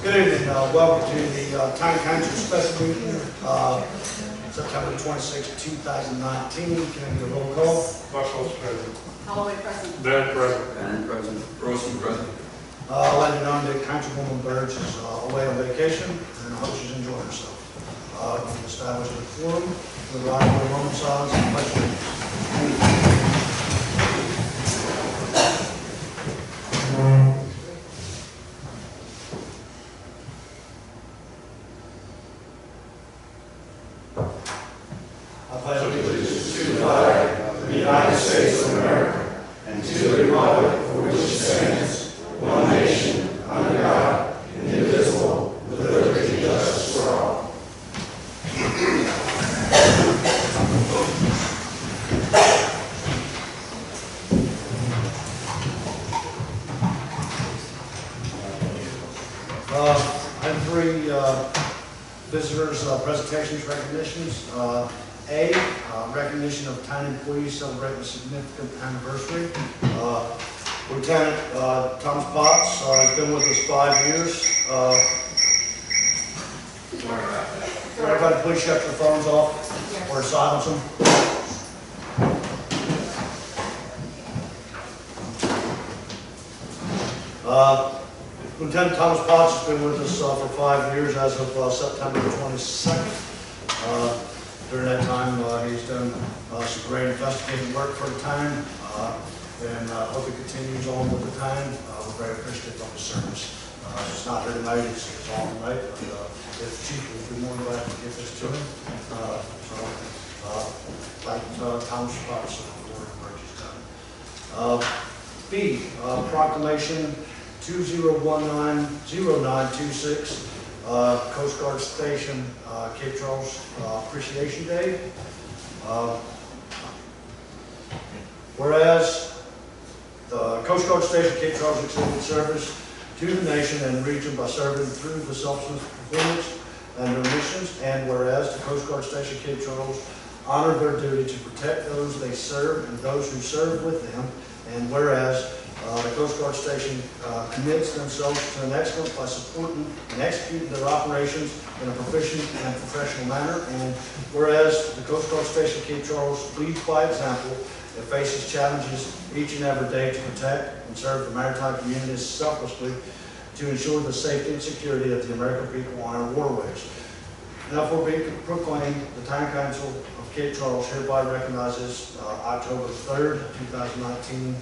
Good evening. Welcome to the Town Council special meeting, September 26, 2019. Can I get a roll call? Marshall's present. Holloway present. Bennett present. Bennett present. Rosen present. Let you know that Councilwoman Burge is away on vacation, and I hope she's enjoying herself. We've established a quorum for the right of Roman silence and pledge allegiance. I pledge allegiance to the flag of the United States of America and to the republic for which it stands, one nation, under God, indivisible, with liberty and justice for all. I have three visitors' presentations, recognitions. Recognition of town employees celebrating a significant anniversary. Lieutenant Thomas Potts has been with us 5 years. Everybody please shut your phones off or silence them. Lieutenant Thomas Potts has been with us for 5 years as of September 22nd. During that time, he's done some great investigative work for the town, and hope he continues on with the town. We're very appreciative of his service. He's not here tonight, he's on tonight, but if Chief would be more than glad to give this to him. Like Thomas Potts for the work he's done. B, proclamation 2019-0926. Coast Guard Station, Cape Charles Appreciation Day. Whereas the Coast Guard Station, Cape Charles extended service to the nation and region by serving through the substance performance and their missions, and whereas the Coast Guard Station, Cape Charles honored their duty to protect those they serve and those who serve with them, and whereas the Coast Guard Station commits themselves to an excellence by supporting and executing their operations in a proficient and professional manner. And whereas the Coast Guard Station Cape Charles leads by example, it faces challenges each and every day to protect and serve the maritime communities selflessly to ensure the safety and security of the American people on our waterways. Therefore, be proclaimed, the Town Council of Cape Charles hereby recognizes October 3rd, 2019,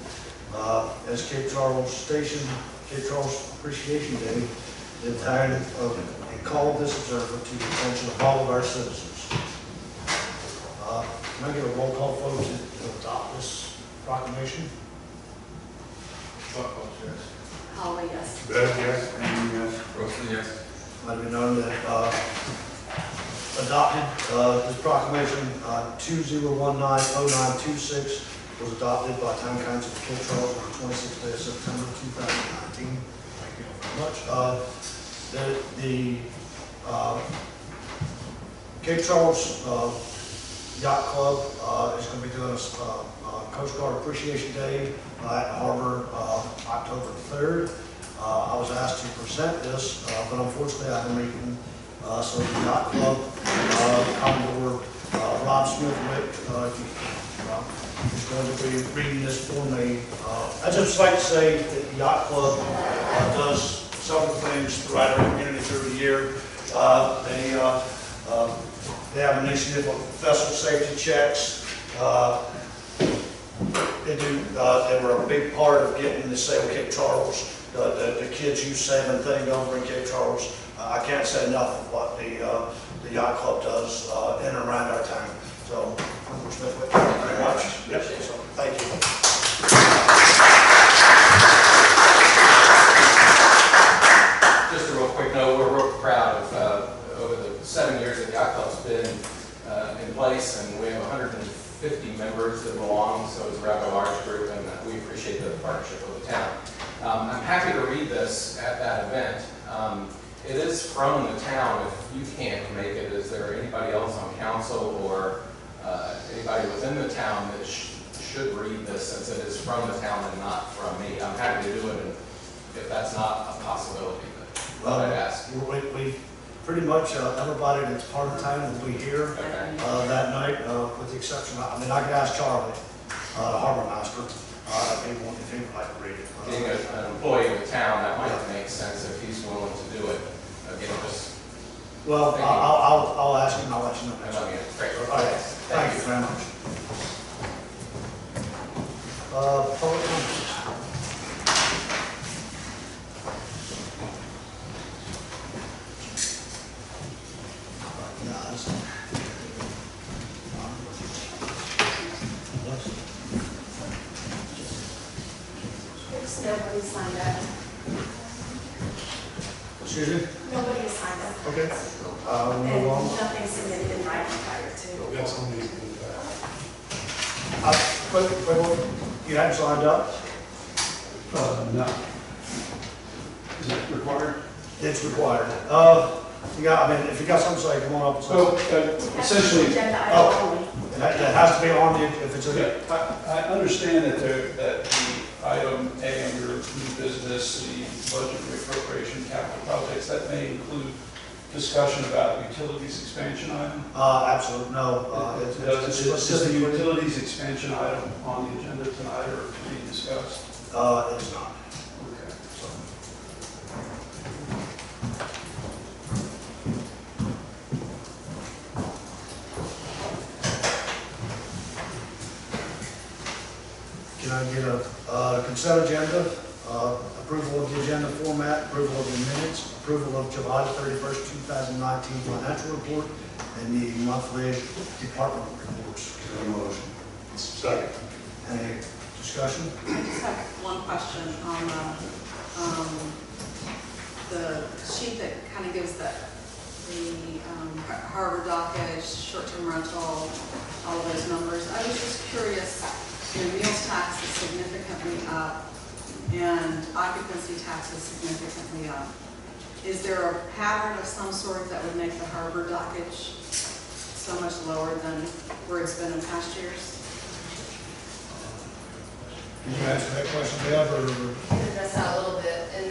as Cape Charles Station, Cape Charles Appreciation Day, the town and call this observance to the attention of all of our citizens. Can I get a roll call vote to adopt this proclamation? Marshall's yes. Holloway, yes. Bennett, yes. Bennett, yes. Rosen, yes. Let it be known that adopted this proclamation 2019-0926 was adopted by Town Council of Cape Charles on the 26th day of September 2019. Thank you very much. The Cape Charles Yacht Club is going to be doing a Coast Guard Appreciation Day at Harbor October 3rd. I was asked to present this, but unfortunately I had a meeting. So the Yacht Club, Commodore Rob Smith-Wick, is going to be reading this for me. I'd just like to say that the Yacht Club does several things throughout our community through the year. They have an initiative of vessel safety checks. They were a big part of getting the Sail Cape Charles, the Kids Youth Saving thing over in Cape Charles. I can't say enough of what the Yacht Club does in and around our town. So, Smith, thank you very much. Yep. So, thank you. Just a real quick note, we're real proud of over the 7 years that the Yacht Club's been in place, and we have 150 members that belong, so it's a rather large group, and we appreciate the partnership with the town. I'm happy to read this at that event. It is from the town. If you can't make it, is there anybody else on council or anybody within the town that should read this, since it is from the town and not from me? I'm happy to do it, and if that's not a possibility. But thought I'd ask. We pretty much, everybody that's part of town will be here Okay. that night, with the exception, I mean, I could ask Charlie, the harbor master, if he would like to read it. Being an employee of the town, that might make sense if he's willing to do it. Again, just, Well, Thank you. I'll ask him, I'll let you know I next love week. you. Great. All right, thank you very much. Public comments. Nobody signed up. Excuse me? Nobody signed up. Okay. We'll And move on. nothing submitted in writing prior to. Got some of these in the back. You hadn't signed up? No. Is it required? It's required. I mean, if you got something to say, come on up. So essentially, Agenda Oh. item only. It has to be on the, if it's a, I understand that that the item A under new business, the budget reappropriation capital projects, that may include discussion about utilities expansion item. absolutely, no. It's Is the specifically, utilities expansion item on the agenda tonight or to be discussed? it's not. Okay. So, can I get a consent agenda, approval of the agenda format, approval of the minutes, approval of July 31st, 2019 financial report, and the monthly department reports? Motion. Second. Any discussion? I just have one question on the sheet that kind of gives the harbor dockage, short-term rental, all of those numbers. I was just curious, meals tax is significantly up and occupancy tax is significantly up. Is there a pattern of some sort that would make the harbor dockage so much lower than where it's been in past years? Can you answer that question, Deb, or? Address that a little bit, and,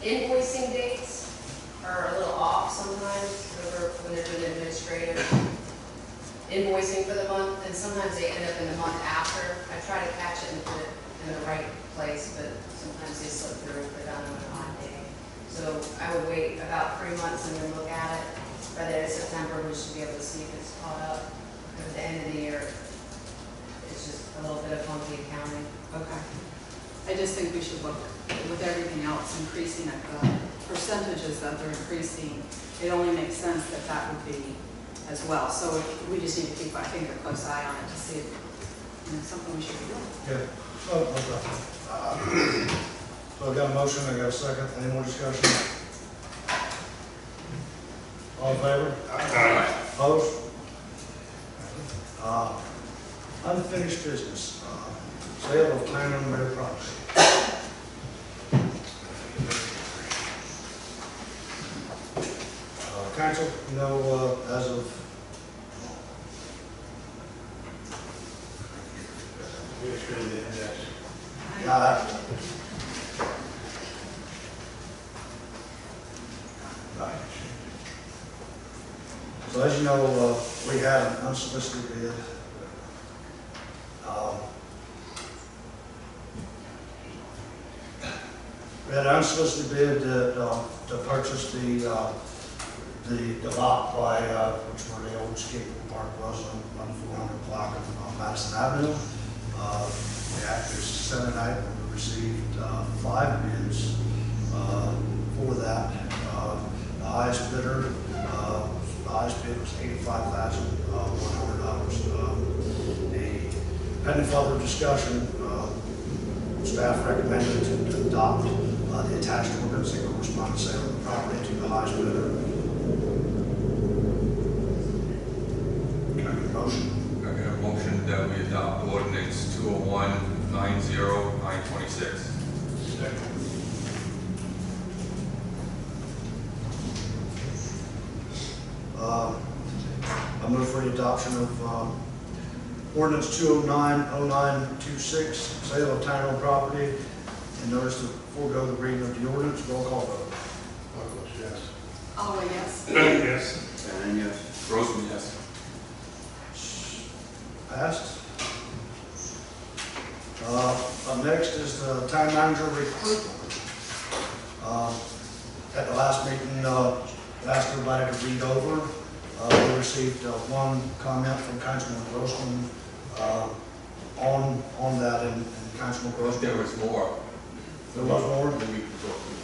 the invoicing dates are a little off sometimes, when they're doing administrative invoicing for the month, and sometimes they end up in the month after. I try to catch it and put it in the right place, but sometimes they slip through and put it on an odd day. So I would wait about 3 months and then look at it. By the end of September, we should be able to see if it's caught up. At the end of the year, it's just a little bit of funky accounting. Okay. I just think we should look, with everything else increasing at the percentages that they're increasing, it only makes sense that that would be as well. So we just need to keep, I think, a close eye on it to see if, something we should be doing. Yeah. Oh, okay. So I got a motion, I got a second, any more discussion? All in favor? Aye. Opposed? Unfinished business, sale of land and real property. Council, you know, as of right. So as you know, we had an unsolicited bid. We had an unsolicited bid to purchase the lot by, which where the old skateboard park was on 400 block of Madison Avenue. We actually sent it out and we received 5 bids for that. The highest bidder, the highest bid was $85,100. Pending further discussion, staff recommended to adopt the attached ordinance and corresponding sale of the property to the highest bidder. Can I get a motion? I got a motion that we adopt ordinance 201-90-926. I move for the adoption of ordinance 209-0926, sale of town-owned property, and notice to forego the reading of the ordinance. Roll call vote. Buckles, yes. Holloway, yes. Bennett, yes. Van, yes. Grossman, yes. Passed. Up next is the town manager recruitment. At the last meeting, asked everybody to read over. We received one comment from Councilman Grossman on that, and Councilman If Grossman. there was more, There was more? then we could go through.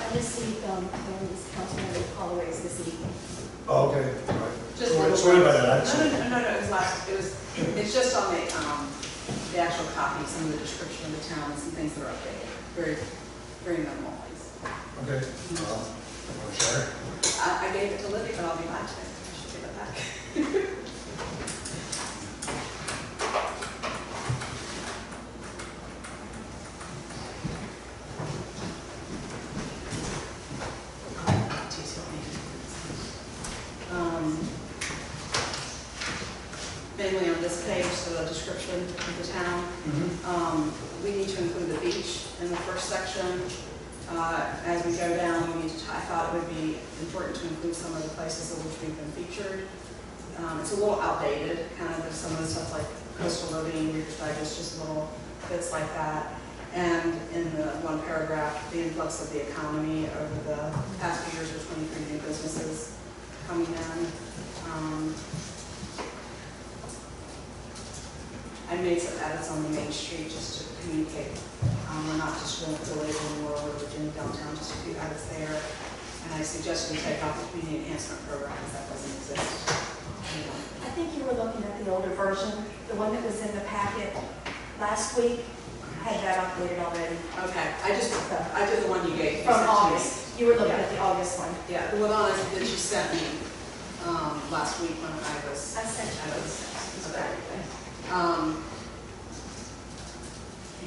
I received, this Councilmember Holloway's this evening. Oh, okay, all right. Just Sorry about that. No, it was last, it's just on the actual copy, some of the description of the town, and some things that are updated. Very, very minimal, please. Okay. Sure. I gave it to Libby, but I'll be back today. I should give it back. Mainly on this page, so the description of the town. We need to include the beach in the first section. As we go down, we need to, I thought it would be important to include some of the places in which we've been featured. It's a little outdated, kind of some of the stuff like coastal living, Reader's Digest, just little bits like that. And in the one paragraph, the influx of the economy over the past few years with 23 new businesses coming in. I made some edits on the main street just to communicate. We're not just going to live anymore, we're Virginia downtown, just a few edits there. And I suggested we take out the community enhancement program because that doesn't exist. I think you were looking at the older version, the one that was in the packet last week. I had that updated already. Okay, I did the one you gave. From August. You were looking at the August one. Yeah, the one that you sent me last week when I was. I sent you those.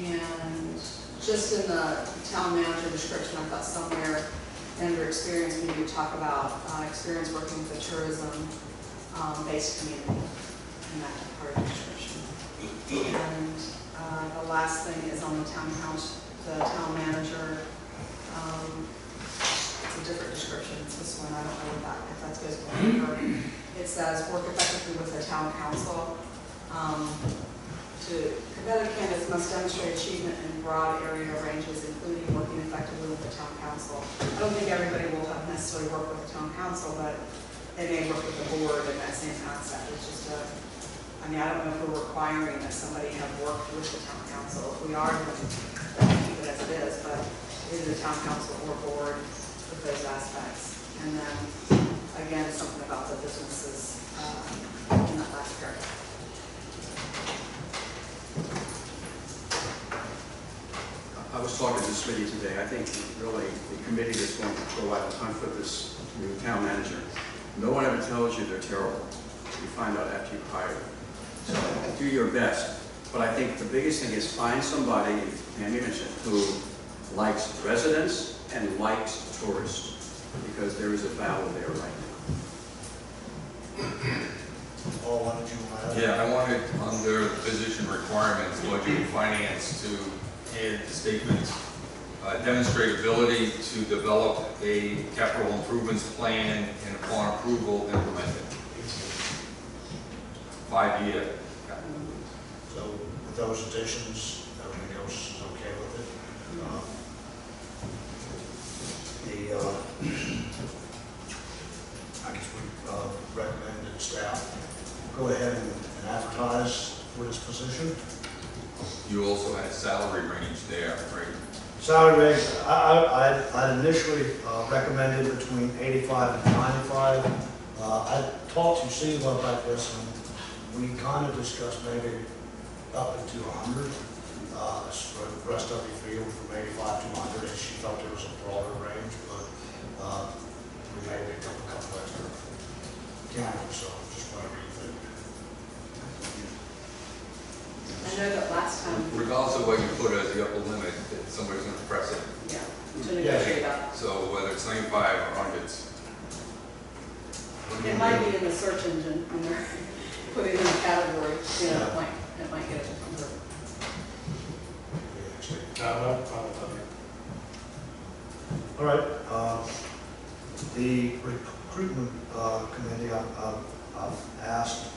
And just in the town manager description, I thought somewhere under experience, we need to talk about experience working with a tourism-based community, and that's part of the description. And the last thing is on the townhouse, the town manager. It's a different description. It's this one. I don't know if that's goes with her. It says work effectively with the town council. Competitive candidates must demonstrate achievement in broad area ranges, including working effectively with the town council. I don't think everybody will have necessarily worked with the town council, but they may work with the board in that same concept. It's just I don't know if we're requiring that somebody have worked with the town council. If we are, then keep it as it is, but either the town council or board with those aspects. And then, again, something about the businesses in that last paragraph. I was talking to this committee today. I think really the committee that's going to go out and hunt for this new town manager, no one ever tells you they're terrible. You find out after you hire them. So do your best. But I think the biggest thing is find somebody, Pam mentioned, who likes residents and likes tourists, because there is a battle there right now. Paul, why don't you add? Yeah, I wanted under position requirements, budget and finance, to add the statement, demonstrate ability to develop a capital improvements plan and upon approval, implement it. 5-year. So with those additions, everybody else is okay with it? I guess we recommend that staff go ahead and advertise for this position. You also had a salary range there, right? Salary range, I'd initially recommended between 85 and 95. I talked to Steve about this, and we kind of discussed maybe up into 100. For the rest of the field from 85 to 100, and she felt there was a broader range, but we may pick up a couple extra candidates, so just whatever you think. I know that last time, Regardless of what you put as the upper limit, that somebody's going to press it. yeah, to negotiate that. So whether it's 95 or 100. It might be in the search engine when they're putting in a category, it might get a different group. I'm fine with that. All right, the recruitment committee, I've asked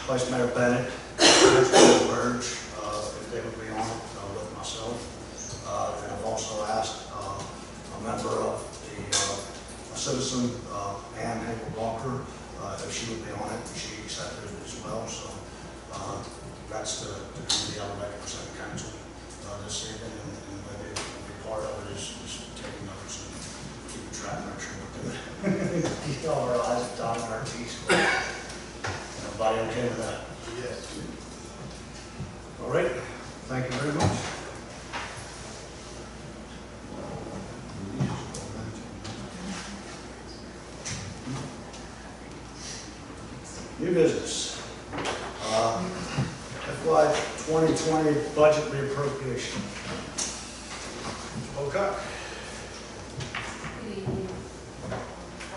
Vice Mayor Bennett, Councilman Burge, if they would be on it with myself. And I've also asked a member of the a citizen, Ann Hagel Walker, if she would be on it. She accepted it as well. So that's the committee I would like to present to council this evening, and maybe be part of it is taking notes and keeping track, make sure we're doing it. Keep all our eyes dotted our T's. Everybody okay with that? Yes. All right, thank you very much. New business. FY 2020 budget reappropriation. Okay. Good evening. I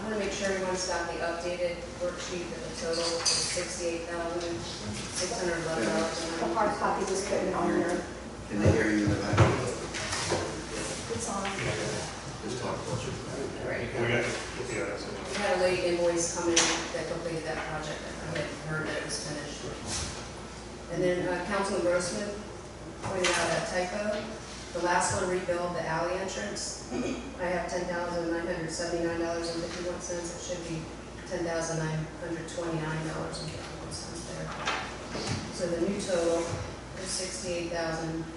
want to make sure everyone's got the updated worksheet that the total is $68,611. A hard copy was put on there. Can they hear you in the back? It's on. Just talk closer. Right. We had a late invoice come in that completed that project. I had heard that it was finished. And then Councilman Grossman pointed out a typo. The last one rebuild the alley entrance. I have $10,979.51. It should be $10,929.51 there. So the new total is $68,561.92.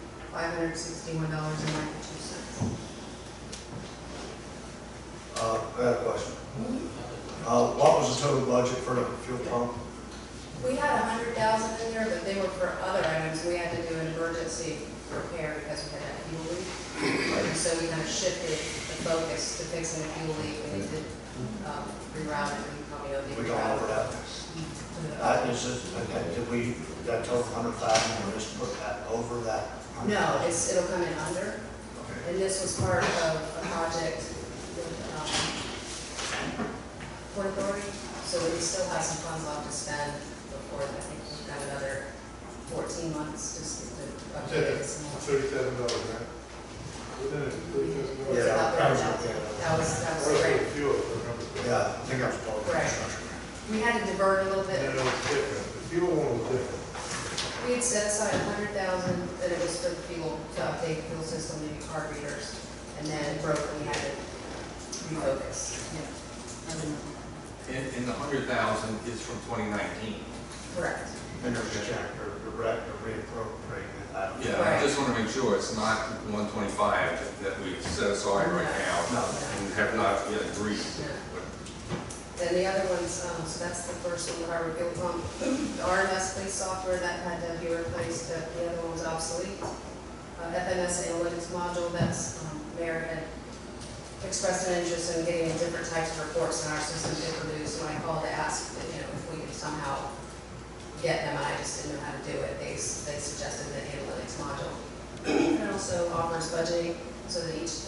I had a question. What was the total budget for the fuel pump? We had $100,000 in there, but they were for other items. We had to do an emergency repair because we had that fuel leak. And so we kind of shifted the focus to fixing the fuel leak, and we did reroute it. We probably know the We gone over that. Did we, that total 100,000, or just put that over that? No, it'll come in under. Okay. And this was part of a project with Port Authority, so we still have some funds left to spend before, I think we've got another 14 months just to update it some more. $37, right? Wasn't it $37? Yeah, That was That was great. the fuel, I remember. Yeah, I think that was part of the Right. construction. We had to divert a little No, bit. no, it's different. The fuel one was different. We had set aside $100,000, and it was for the fuel, to update the fuel system, maybe card readers, and then it broke, and we had to refocus. And the 100,000 is from 2019. Correct. And there's a check, or reappropriating it. Yeah, I just want to make sure it's not 125 that we set aside right now and have not yet agreed. Then the other ones, so that's the first one, the Harvard Fuel Pump. The RMS police software, that had to be replaced, the other one was obsolete. FMS analytics module, that's, Mayor had expressed an interest in getting different types of reports in our system to produce. When I called to ask, if we could somehow get them, I just didn't know how to do it. They suggested the analytics module. It also offers budgeting, so that each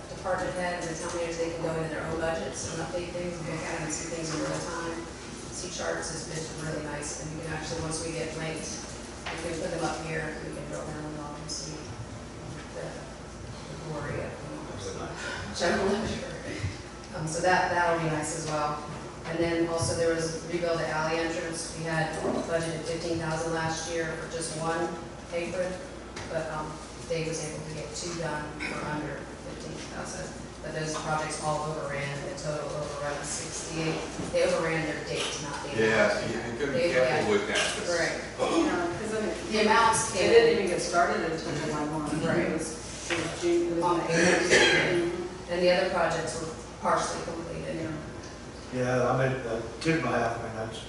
department head and the town managers, they can go into their own budgets and update things and look at them and see things in real time. C-charts has been really nice, and you can actually, once we get linked, we can put them up here, we can drill down and all and see the glory of general ledger. So that'll be nice as well. And then also there was rebuild the alley entrance. We had budgeted $15,000 last year for just one apron, but Dave was able to get 2 done for under $15,000. But those projects all overran. The total overrun was 68. They overran their dates, not the Yeah, amount. you got to be careful with that. 'Cause Right. Because The amounts it came didn't in. even get started until July 1. Right. It was June, it was On May. the And the other projects were partially completed. Yeah, I mean, two and a half, I mean, that's,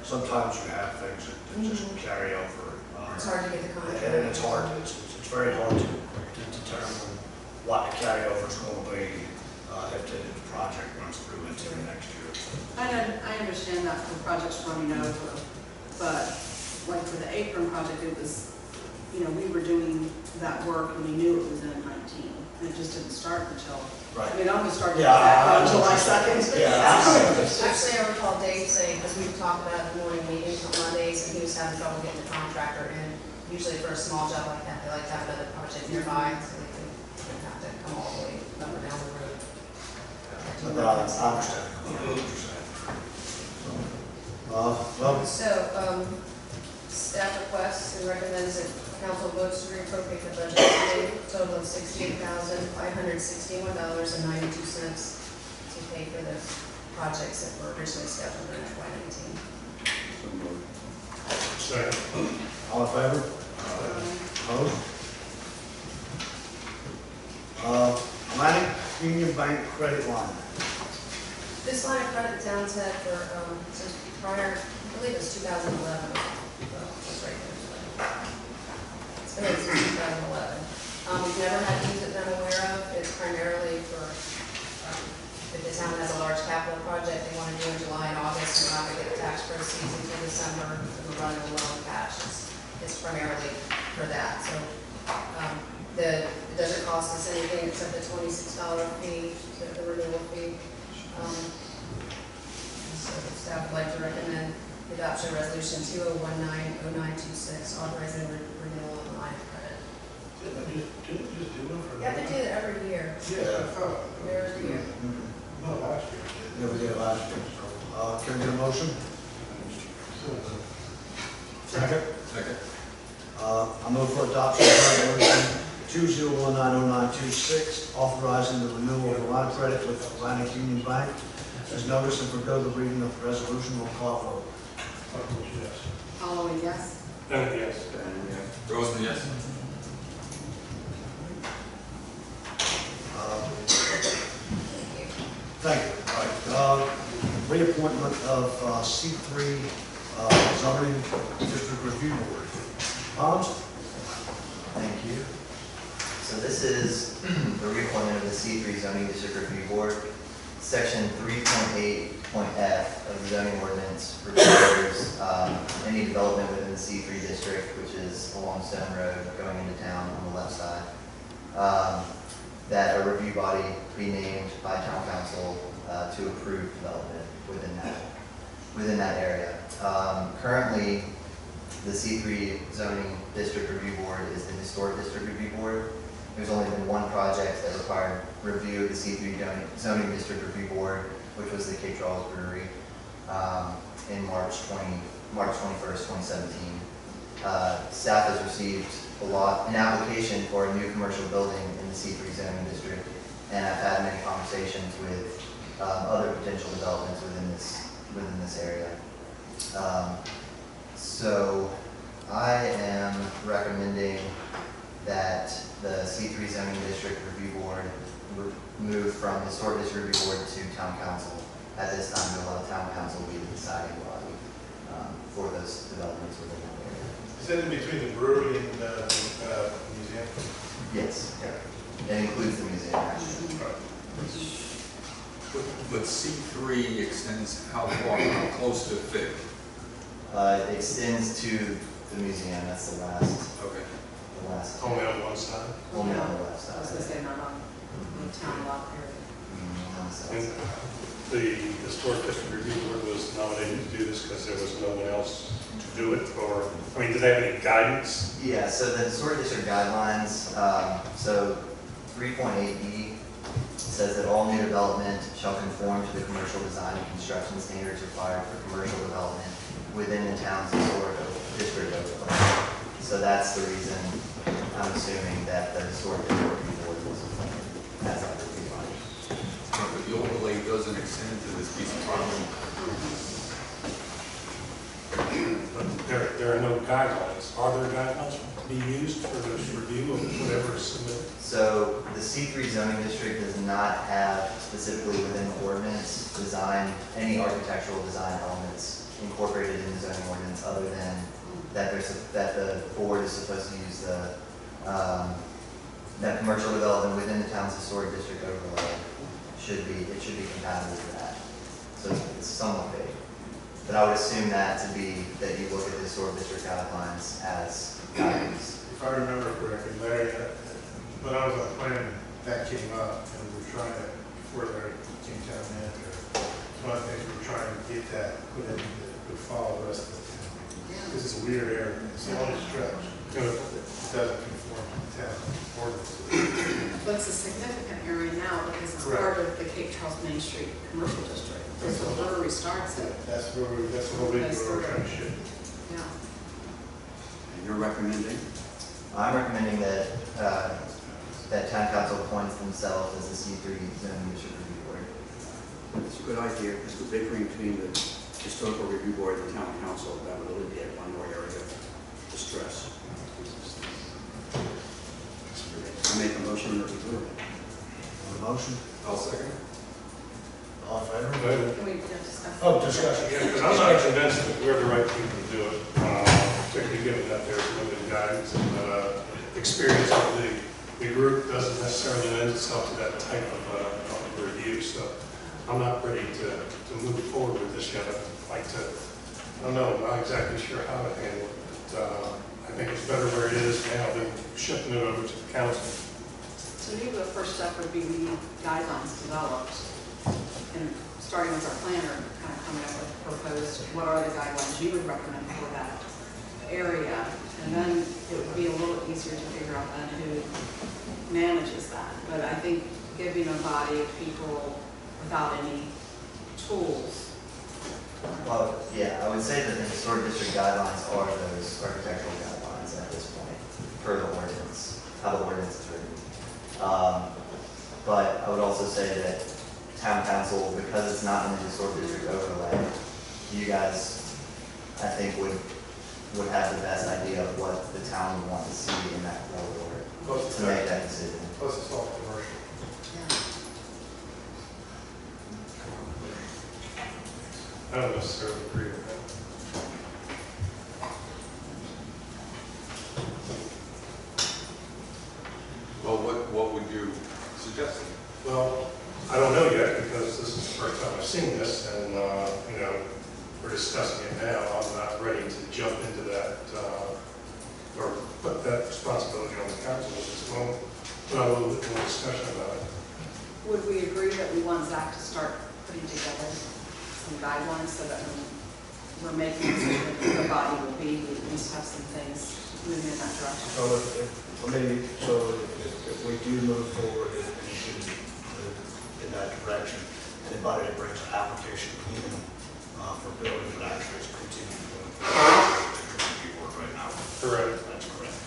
sometimes you have things that just carry over. It's hard to get the contract. And it's hard, it's very hard to determine what the carryover is going to be if the project runs through into the next year. I understand that for projects running over, but like for the apron project, it was, we were doing that work and we knew it was in 19. And it just didn't start until, Right. I'm going to start Yeah, I- on July 2nd. Actually, I recall Dave saying, because we talked about it in the morning meeting on Mondays, and he was having trouble getting the contractor in. Usually for a small job like that, they like to have another project nearby, so they can have to I understand. Well, So, staff requests and recommends that council votes to reappropriate the budget today, total of $68,561.92 to pay for the projects that were originally scheduled in FY19. So moved. Second. all in favor? Opposed? Atlantic Union Bank credit line. This line of credit the town's had for, since prior, I believe it's 2011. It's right there. It's been since 2011. We've never had to use it that I'm aware of. It's primarily for, if the town has a large capital project they want to do in July and August, and not going to get tax proceeds until December, so we're running a low on cash. It's primarily for that. So, it doesn't cost us anything except the $26 fee, the renewal fee. So the staff would like to recommend the adoption of resolution 2019-0926, authorizing renewal of the line of credit. Didn't we just do one for? You have to do it every year. Yeah, I thought. Every year. No, last year. Yeah, we did last year. Can we get a motion? Second. Second. I move for adoption of resolution 2019-0926, authorizing the renewal of the line of credit with Atlantic Union Bank. As noticed and forego the reading of the resolution, will call vote. Yes. Holloway, yes. Yes. Diane, yes. Grossman, yes. Thank you. All right. Reappointment of C3 zoning district review board. Hans? Thank you. So this is the reappointment of the C3 zoning district review board. Section 3.8.f of the zoning ordinance requires any development within the C3 district, which is along Stone Road going into town on the left side, that a review body be named by town council to approve development within that area. Currently, the C3 zoning district review board is the historic district review board. There's only been one project that required review of the C3 zoning district review board, which was the Cape Charles Brewery in March 21st, 2017. Staff has received an application for a new commercial building in the C3 zoning district, and I've had many conversations with other potential developments within this area. So I am recommending that the C3 zoning district review board move from historic district review board to town council at this time to allow town council to be the deciding body for those developments within that area. Is that in between the brewery and the museum? Yes, that includes the museum actually. But C3 extends how far, how close to fit? It extends to the museum. That's the last. Okay. The last. Only on one side? Only on the left I was side. gonna say not on the town lot area. On the south And side. the historic district review board was nominated to do this because there was no one else to do it, or, I mean, do they have any guidance? Yeah, so the historic district guidelines, so 3.8B says that all new development shall conform to the commercial design and construction standards required for commercial development within the town's historic district overlay. So that's the reason I'm assuming that the historic district review board was appointed as that review body. But the overlay doesn't extend to this piece of property. But there are no guidelines. Are there guidelines to be used for this review of whatever is submitted? So the C3 zoning district does not have specifically within the ordinance design, any architectural design elements incorporated in the zoning ordinance other than that the board is supposed to use that commercial development within the town's historic district overlay should be compatible with that. So it's somewhat vague. But I would assume that to be that you look at the historic district guidelines as guidance. If I remember correctly, Larry, when I was on planning, that came up, and we were trying to, before Larry became town manager, one of the things we were trying to get that put in that would follow the rest of the town. Because it's a weird area, it's a long stretch, it doesn't conform to the town ordinance. But it's a significant area now because it's Correct. part of the Cape Charles Main Street Commercial District. That's where the brewery starts at. That's where we're trying to shift. Yeah. And you're recommending? I'm recommending that, that town council appoints themselves as the C3 zoning district review board. It's a good idea, because we're bickering between the historical review board and the town council. That would alleviate one more area of distress. I make a motion that we do it. Motion, I'll second. all in favor? Can we discuss? Oh, discussion. Yeah, because I'm not convinced that we're the right people to do it, particularly given that there's limited guidance and experience of the group doesn't necessarily lend itself to that type of review. So I'm not ready to move forward with this yet. I'd like to, I don't know, I'm not exactly sure how to handle it, but I think it's better where it is now than shifting it over to the council. So maybe the first step would be we need guidelines developed, and starting with our planner, kind of coming up with proposed, what are the guidelines you would recommend for that area? And then it would be a little easier to figure out then who manages that. But I think giving a body of people without any tools. Well, yeah, I would say that the historic district guidelines are those architectural guidelines at this point, per the ordinance, how the ordinance is written. But I would also say that town council, because it's not in the historic district overlay, you guys, I think, would have the best idea of what the town would want to see in that corridor to make that decision. Plus it's all commercial. I don't necessarily agree with that. Well, what would you suggest? Well, I don't know yet because this is the first time I've seen this, and we're discussing it now. I'm not ready to jump into that or put that responsibility on the council at this moment. We'll have a little bit more discussion about it. Would we agree that we want Zach to start putting together some guidelines so that when we're making a decision what the body will be, we at least have some things moving in that direction? So if we do move forward in that direction, anybody that brings an application in for building would actually continue doing review work right now. Correct. That's correct.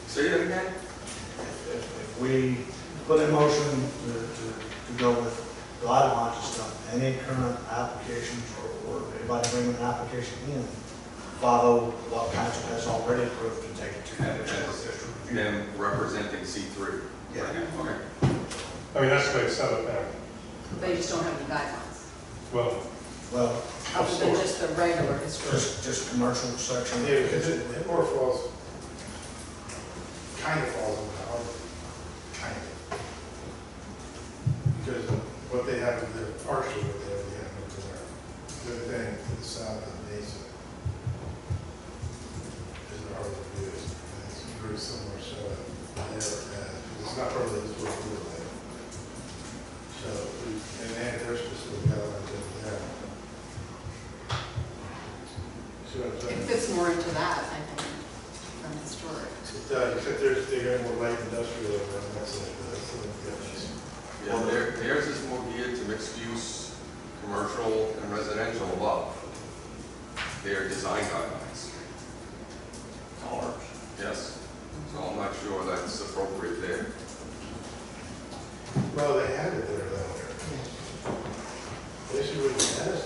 Say that again? If we put in motion to go with guidelines and stuff, any current applications or anybody bringing an application in, follow what council has already approved and take it to the district review. Them representing C3. Yeah. Okay. I mean, that's the way it's set up now. They just don't have any guidelines, Well, Well, other than just the regular historic. just commercial section. Yeah, because it more falls, kind of falls in the harbor, kind of. Because of what they have, partially what they have into their thing to the south of the Mesa. Is the harbor views, and it's very similar, so it's not part of the historic overlay. So, and they have their specific guidelines over there. See what I'm saying? It fits more into that, I think, than historic. Except they're going more light industrial over on that side, but that's the difference. Well, theirs is more geared to mixed use, commercial and residential above. Their design guidelines. Ours. Yes. So I'm not sure that's appropriate there. Well, they had it there though. They should really have it,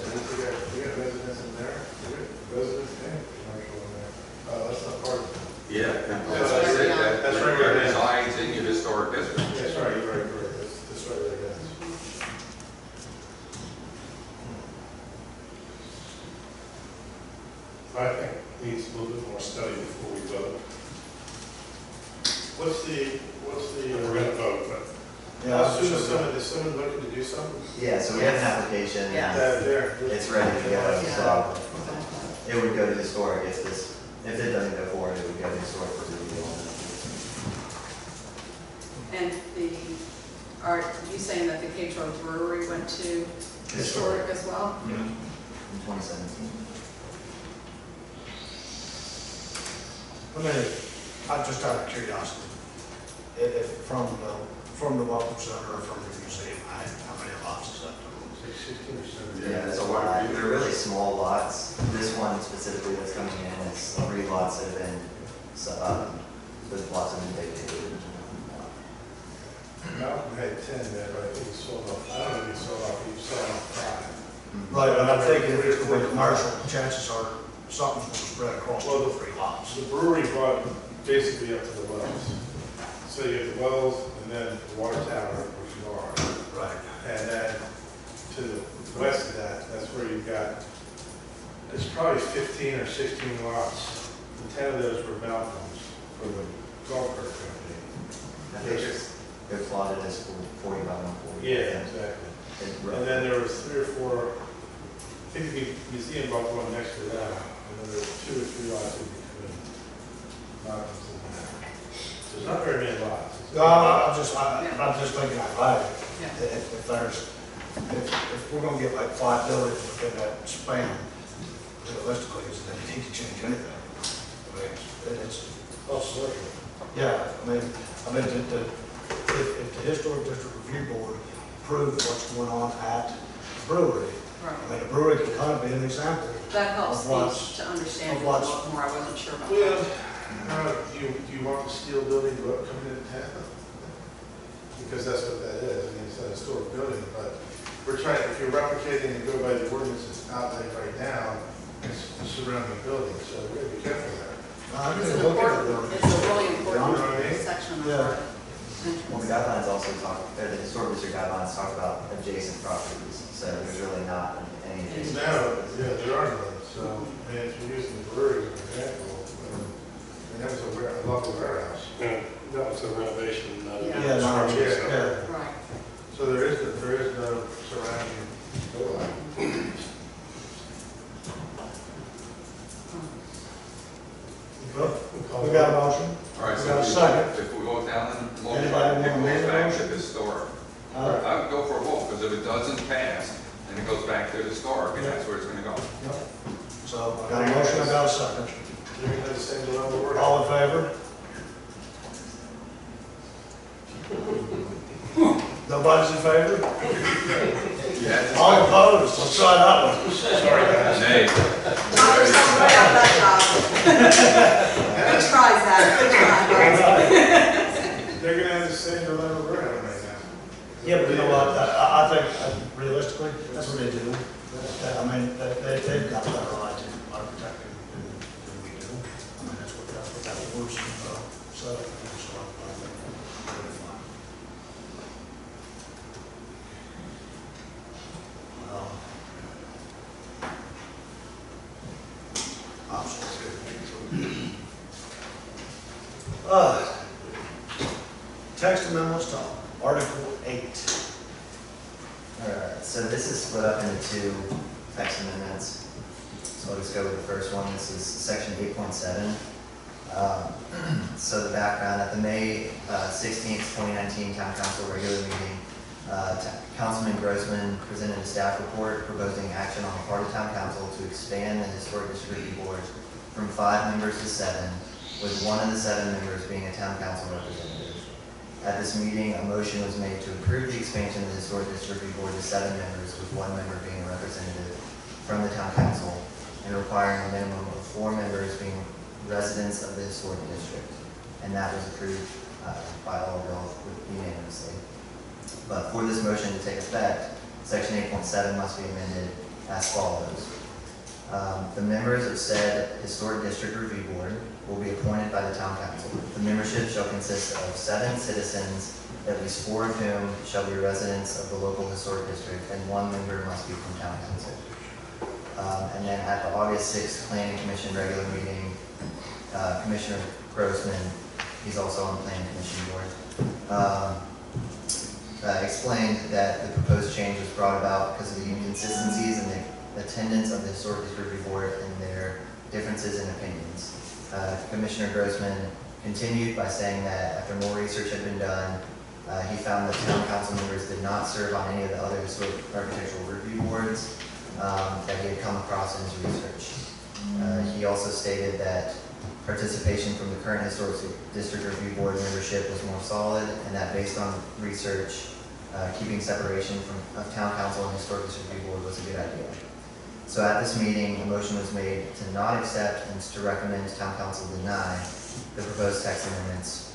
we got residents in there, we got residents and commercial in there. Oh, that's not part of it. Yeah. That's I said right. That's right. their designs in your historic district. That's right, you're right, that's right, I guess. I think it needs a little bit more study before we vote. What's the? We're going to vote, but Is someone looking to do something? Yeah, so we have an application. Yeah. There. It's ready to go, so Yeah. it would go to historic if it doesn't go forward, it would go to historic for review. And are you saying that the Cape Charles Brewery went to historic as well? In 2017. I mean, just out of curiosity, if from from the Welcome Center or from the museum, how many lots is that? Like 16 or 17. Yeah, it's a lot. They're really small lots. This one specifically that's coming in is 3 lots that have been, those lots have been vacated. Malcolm had 10 there, but I think he sold off, I don't know if he sold off, he sold off 5. Right, but I think if it's going commercial, chances are something's going to spread across Well, the 3 lots. The brewery bought basically up to the wells. So you have the wells and then the water tower, which you are. Right. And then to the west of that, that's where you've got, it's probably 15 or 16 lots. And 10 of those were Malcolm's for the golf cart company. I think they're plotted as 40 by 140. Yeah, exactly. And then there was 3 or 4, I think the museum bought one next to that. And then there were 2 or 3 lots in between Malcolm's and that. So there's not very many lots. No, I'm just thinking out loud. Yeah. If we're gonna get like 5 buildings within that span, realistically, is that you need to change anything. I mean, it's, yeah, I mean, if the Historic District Review Board approved what's going on at the brewery, Right. I mean, a brewery could kind of be an example. That helps Of me what's- to understand of it a what's- lot more. I wasn't sure about Well, that. do you want the steel building to come into town? Because that's what that is. I mean, it's a historic building, but we're trying, if you're replicating and go by the ordinance that's out there right now, it's the surrounding buildings, so we gotta be careful there. I It's didn't an look at important, it. it's a really important Yeah. section of Yeah. our Well, the entrance. guidelines also talk, the historic district guidelines talk about adjacent properties, so there's really not any adjacent. No, yeah, there are none, so, I mean, if you're using the brewery as an example, and that was a local warehouse. Yeah, that was a renovation, not a Yeah. Yeah, no, construction. so- yeah. Right. So there is no surrounding building. We got a motion? All right, We so got a second. if we vote down the motion, Anybody want to it make goes a back to motion? the historic. Uh, I would go for a vote, because if it doesn't pass, then it goes back to the historic, and that's where it's gonna go. So, I got a motion, I got a second. You're gonna have the same level of order. All in favor? Nobody's in favor? Yeah. All opposed? Let's try that one. Sorry, guys. Nay. Not for somebody out that job. Good try, Zach, good try. They're gonna have the same dilemma we're having right now. Yeah, but you know what, I think realistically, that's what they do. I mean, they've got a better eye to architecting than we do. I mean, that's what that works, so, I think really fine. Options. Text amendments to Article 8. Alright, so this is split up into 2 text amendments. So I'll just go with the first one. This is section 8.7. So the background, at the May 16th, 2019 Town Council regular meeting, Councilman Grossman presented a staff report proposing action on the part of Town Council to expand the Historic District Review Board from 5 members to 7, with one of the 7 members being a Town Council representative. At this meeting, a motion was made to approve the expansion of the Historic District Review Board to 7 members, with 1 member being a representative from the Town Council, and requiring a minimum of 4 members being residents of the Historic District. And that was approved by all y'all unanimously. But for this motion to take effect, section 8.7 must be amended as follows. The members of said Historic District Review Board will be appointed by the Town Council. The membership shall consist of 7 citizens, at least 4 of whom shall be residents of the local historic district, and 1 member must be from Town Council. And then at the August 6th Planning Commission regular meeting, Commissioner Grossman, he's also on the Planning Commission board, explained that the proposed change was brought about because of the inconsistencies in the attendance of the Historic District Review Board and their differences in opinions. Commissioner Grossman continued by saying that after more research had been done, he found that Town Council members did not serve on any of the other historic architectural review boards that he had come across in his research. He also stated that participation from the current Historic District Review Board membership was more solid, and that based on research, keeping separation of Town Council and Historic District Review Board was a good idea. So at this meeting, a motion was made to not accept and to recommend Town Council deny the proposed text amendments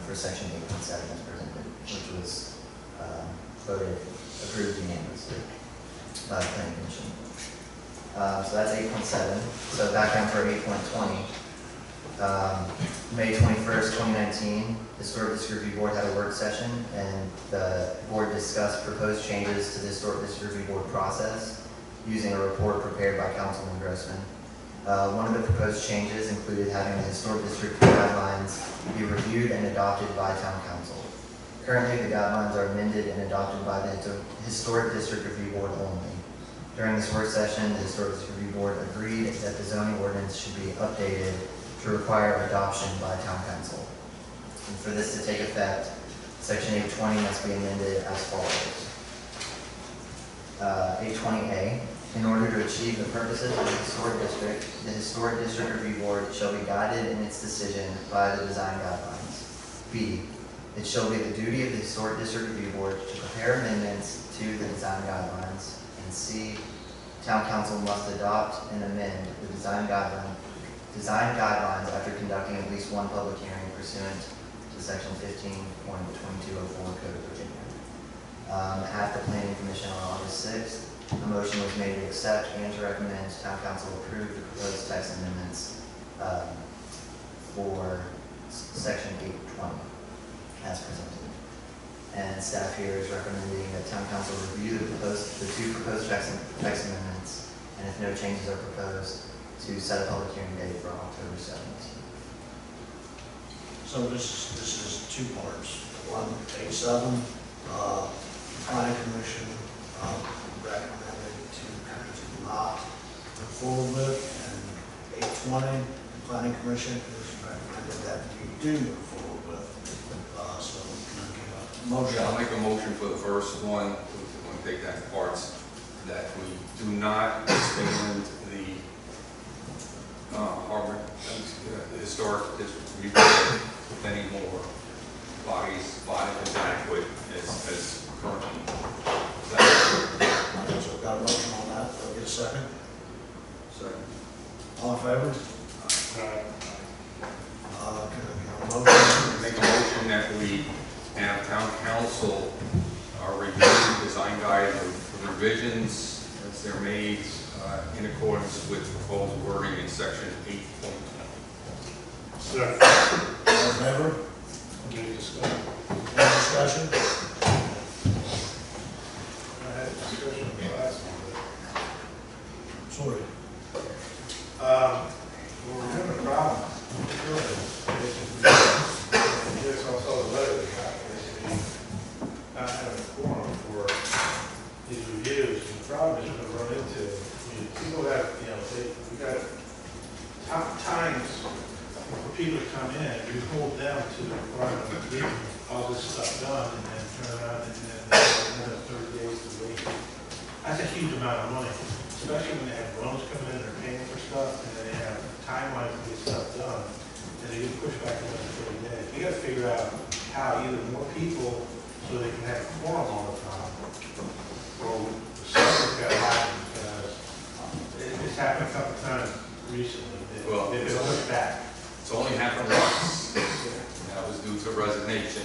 for section 8.7 as presented, which was approved unanimously by the Planning Commission. So that's 8.7. So back down for 8.20. May 21st, 2019, the Historic District Review Board had a work session, and the board discussed proposed changes to the Historic District Review Board process using a report prepared by Councilman Grossman. One of the proposed changes included having the Historic District guidelines be reviewed and adopted by Town Council. Currently, the guidelines are amended and adopted by the Historic District Review Board only. During this work session, the Historic District Review Board agreed that the zoning ordinance should be updated to require adoption by Town Council. And for this to take effect, Section 820 must be amended as follows. 820A, in order to achieve the purposes of the Historic District Review Board shall be guided in its decision by the design guidelines. B, it shall be the duty of the Historic District Review Board to prepare amendments to the design guidelines. And C, Town Council must adopt and amend the design guidelines after conducting at least one public hearing pursuant to Section 15.2204 Code of Virginia. At the Planning Commission on August 6th, a motion was made to accept and to recommend Town Council approve the proposed text amendments for Section 820 as presented. And staff here is recommending that Town Council review the two proposed text amendments, and if no changes are proposed, to set a public hearing date for October 17th. So this is two parts. One, 8.7, Planning Commission recommended to not move forward with, and 8.20, the Planning Commission has recommended that we do move forward with. So can I get a motion? I'll make a motion for the first one, we'll take that in parts, that we do not expand the the Historic District Review Board with any more bodies as adequate as currently. So got a motion on that. I'll get a second. Second. All in favor? Can I get a motion? Make a motion that we have Town Council review the design guide for revisions as they're made in accordance with proposed wording in section 8.20. Second. All in favor? Any discussion? Any discussion? I had a discussion on the last one. Sorry. We're having a problem. Yes, I saw the letter we got, basically, not having a quorum for these reviews. The problem is we're going to run into, people have, we got times for people to come in, we hold them to the requirement of getting all this stuff done, and then turn around and then another 30 days to wait. That's a huge amount of money, especially when they have loans coming in, they're paying for stuff, and then they have timelines to get stuff done, and they get pushed back another 30 days. We gotta figure out how either more people, so they can have a quorum all the time, or something's gotta happen, because it's happened a couple times recently, Well, they've been pushed back. It's only happened once. That was due to resignation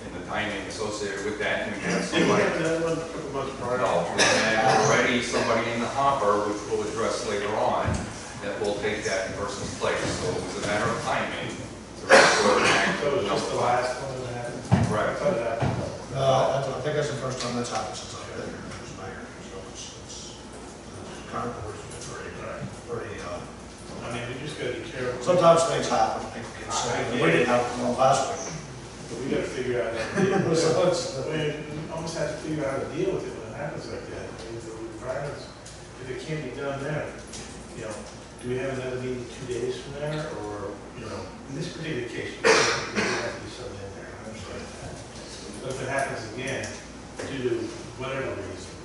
and the timing associated with that. And we had somebody, That one, a couple months prior. no, we had already somebody in the hopper, which we'll address later on, that will take that person's place. So it was a matter of timing to restore the act. So it was just the last one that happened? Right. I thought that happened. I think that's the first time that's happened since I've been here as mayor. So it's kind of pretty, I mean, we just gotta be careful. sometimes things happen, people get sick. We didn't have one last week. But we gotta figure out how to deal with So it. it's, We almost have to figure out how to deal with it when it happens like that. I mean, the requirements, if it can't be done there, do we have another meeting 2 days from there, or, in this particular case, we have to do something in there, I understand that. But if it happens again, due to whatever reason,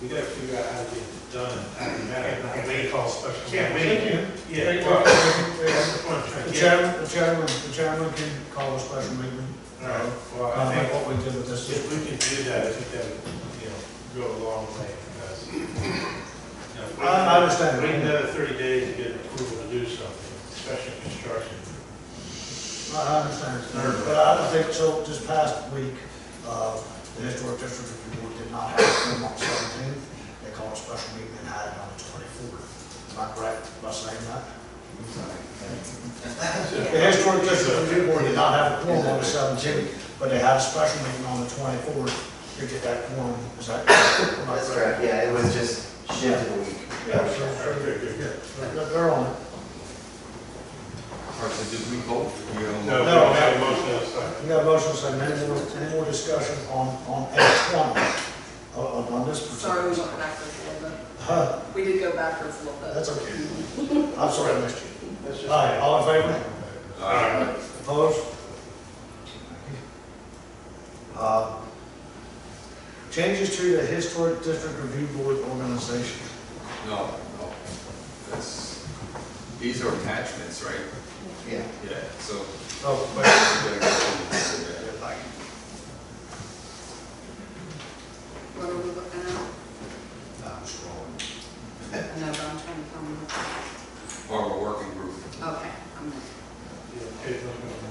we gotta figure out how to get it done, and how to manage it. Not wait, call special. Can't wait. Yeah, well, that's the point I'm trying to the chairman can call a special meeting. All right, well, I I think think what we did with this. if we can do that, I think that would, go a long way, because, I understand. we need another 30 days to get approval to do something, especially construction. I understand, but I think so, this past week, the Historic District Review Board did not have a meeting on the 17th. They called a special meeting and had it on the 24th. Am I correct by saying that? The Historic District Review Board did not have a quorum on the 17th, but they had a special meeting on the 24th to get that quorum. Is that correct? That's correct, yeah, it was just shifted a week. Yeah, they're on it. All right, so did we vote? No, we don't have a motion in a second. We got a motion, second, any more discussion on A20, on this Sorry, we particular? went backwards a little bit. Huh, We did go backwards a little bit. that's okay. I'm sorry I missed you. That's just- All right, all in favor? All right. Opposed? Changes to the Historic District Review Board organization. No, these are attachments, right? Yeah. Yeah, so. Oh, But wait. we gotta go through the- What are we looking at? I'm scrolling. I know, but I'm trying to find Harbor Working Group. it. Okay, I'm there. Yeah, okay, let's go.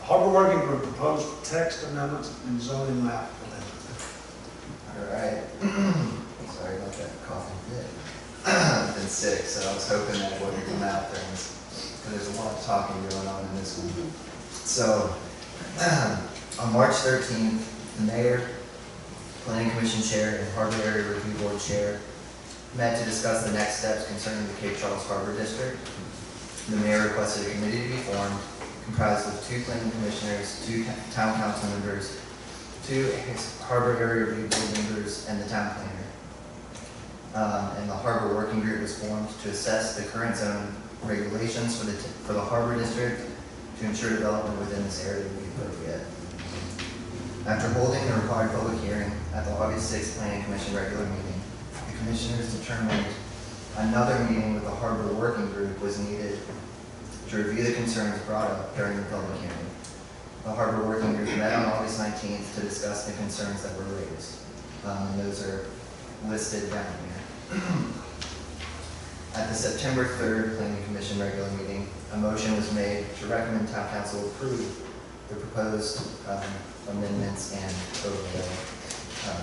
Harbor Working Group proposed text amendments and zoning map amendment. All right. Sorry about that coughing fit. Been sick, so I was hoping that it wouldn't come out during this, because there's a lot of talking going on in this one. So, on March 13th, the mayor, planning commission chair, and harbor area review board chair met to discuss the next steps concerning the Cape Charles Harbor District. The mayor requested a committee to be formed, comprised of 2 planning commissioners, 2 town council members, 2 harbor area review board members, and the town planner. And the harbor working group was formed to assess the current zone regulations for the harbor district to ensure development within this area would be appropriate. After holding the required public hearing at the August 6th Planning Commission regular meeting, the commissioners determined another meeting with the harbor working group was needed to review the concerns brought up during the public hearing. The harbor working group met on August 19th to discuss the concerns that were raised. And those are listed down here. At the September 3rd Planning Commission regular meeting, a motion was made to recommend town council approve the proposed amendments and overlay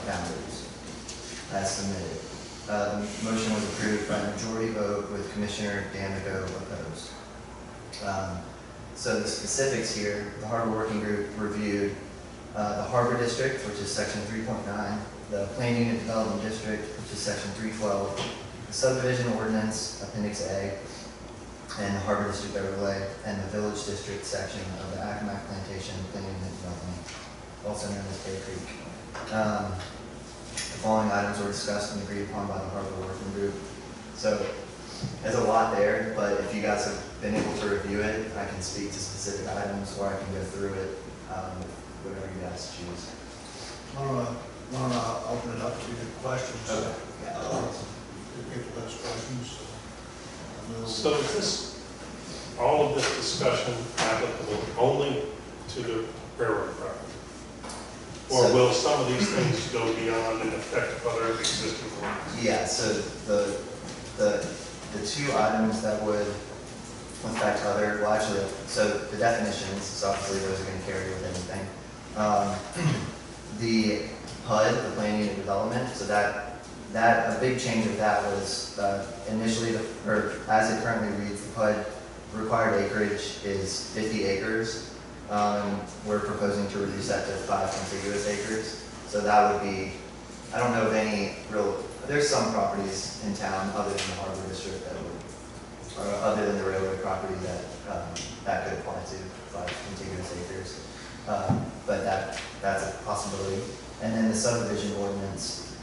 boundaries as submitted. The motion was approved by majority vote with Commissioner Damico opposed. So the specifics here, the Harbor Working Group reviewed the Harbor District, which is section 3.9, the Plan Unit Development District, which is section 312, the Subdivision Ordinance, Appendix A, and the Harbor District Overlay, and the Village District section of the Accomack Plantation Plan Unit Development, also known as Bay Creek. The following items were discussed and agreed upon by the Harbor Working Group. So there's a lot there, but if you guys have been able to review it, I can speak to specific items or I can go through it, whatever you guys choose. Want to open it up to questions? Okay. If people have questions. So is this, all of this discussion applicable only to the railroad property? Or So- will some of these things go beyond and affect other existing ones? Yeah, so the 2 items that would affect other, well actually, so the definitions, so obviously those are going to carry with anything. The PUD, the Plan Unit Development, so that a big change of that was initially, or as it currently reads, the PUD required acreage is 50 acres. We're proposing to reduce that to 5 contiguous acres. So that would be, I don't know of any real, there's some properties in town other than the Harbor District that would, or other than the railroad property that could apply to 5 contiguous acres. But that's a possibility. And then the subdivision ordinance